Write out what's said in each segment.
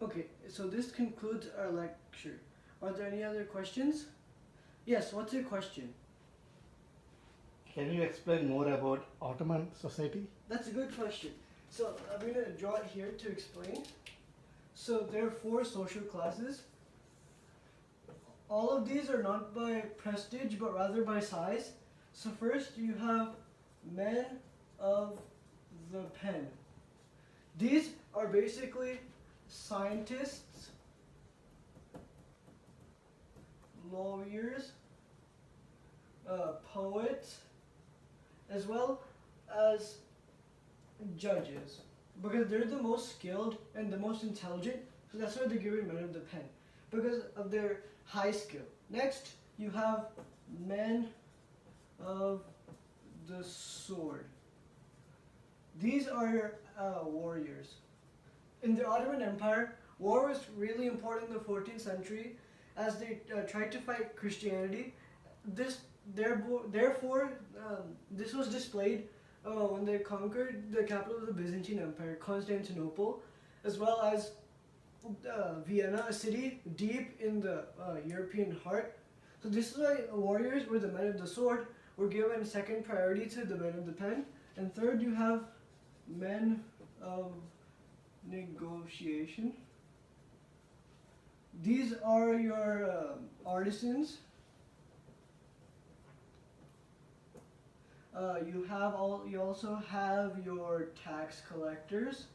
Okay, so this concludes our lecture. Are there any other questions? Yes, what's your question? Can you explain more about Ottoman society? That's a good question. So I'm going to draw it here to explain. So there are 4 social classes. All of these are not by prestige, but rather by size. So first you have men of the pen. These are basically scientists, lawyers, poets, as well as judges, because they're the most skilled and the most intelligent, so that's why they're given men of the pen, because of their high skill. Next, you have men of the sword. These are warriors. In the Ottoman Empire, war was really important in the 14th century as they tried to fight Christianity. Therefore, this was displayed when they conquered the capital of the Byzantine Empire, Constantinople, as well as Vienna, a city deep in the European heart. So this is why warriors were the men of the sword were given second priority to the men of the pen. And third, you have men of negotiation. These are your artisans. You also have your tax collectors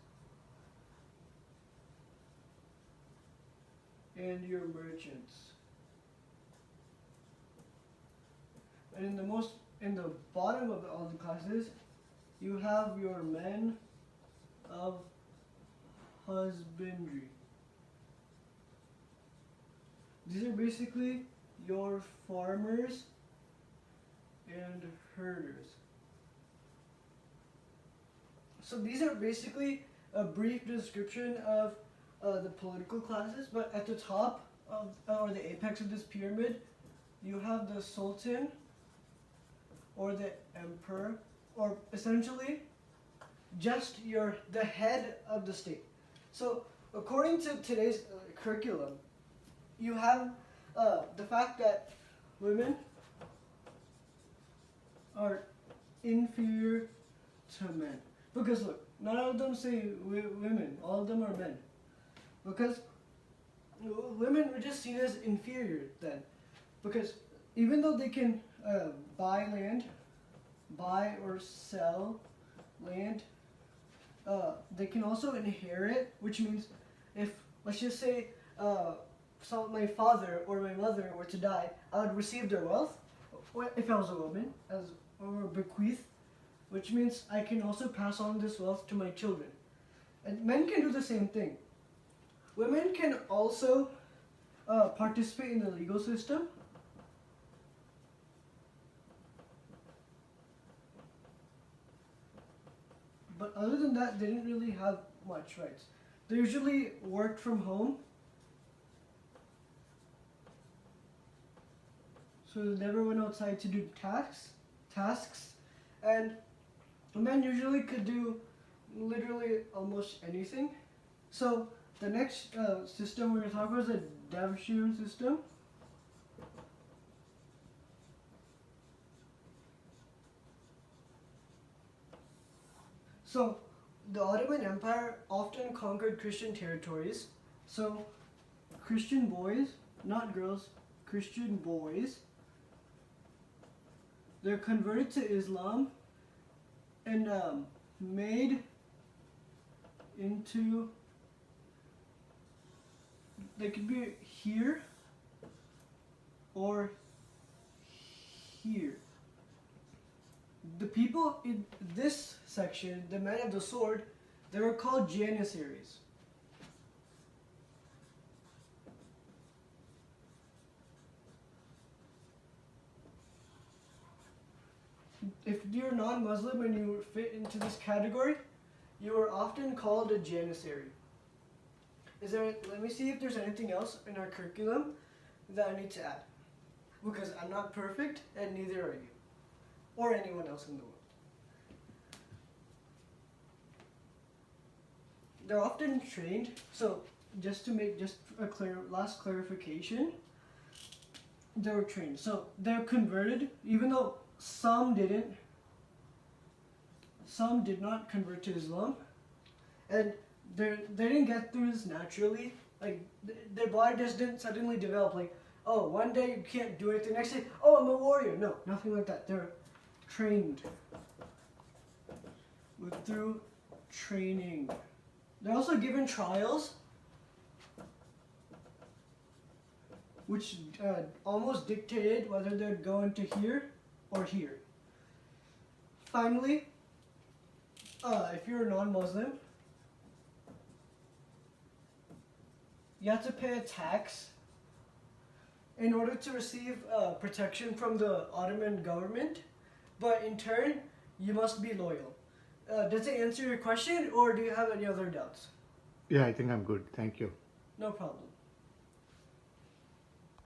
and your merchants. And in the bottom of all the classes, you have your men of husbandry. These are basically your farmers and herders. So these are basically a brief description of the political classes, but at the top of, or the apex of this pyramid, you have the sultan or the emperor, or essentially just the head of the state. So according to today's curriculum, you have the fact that women are inferior to men. Because look, none of them say women, all of them are men. Because women were just seen as inferior then. Because even though they can buy or sell land, they can also inherit, which means if, let's just say, my father or my mother were to die, I would receive their wealth, if I was a woman, or bequeath, which means I can also pass on this wealth to my children. And men can do the same thing. Women can also participate in the legal system. But other than that, they didn't really have much rights. They usually worked from home. So they never went outside to do tasks. And men usually could do literally almost anything. So the next system we're going to talk about is the Devshirme system. So the Ottoman Empire often conquered Christian territories. So Christian boys, not girls, Christian boys, they're converted to Islam and made into, they could be here or here. The people in this section, the men of the sword, they were called Janissaries. If you're non-Muslim and you fit into this category, you are often called a Janissary. Let me see if there's anything else in our curriculum that I need to add. Because I'm not perfect and neither are you. Or anyone else in the world. They're often trained, so just to make just a last clarification, they were trained. So they're converted, even though some didn't. Some did not convert to Islam, and they didn't get through this naturally. Like their body just didn't suddenly develop. Like, oh, one day you can't do it, the next day, oh, I'm a warrior. No, nothing like that. They're trained through training. They're also given trials, which almost dictated whether they'd go into here or here. Finally, if you're a non-Muslim, you have to pay a tax in order to receive protection from the Ottoman government, but in turn, you must be loyal. Does it answer your question, or do you have any other doubts? Yeah, I think I'm good. Thank you. No problem.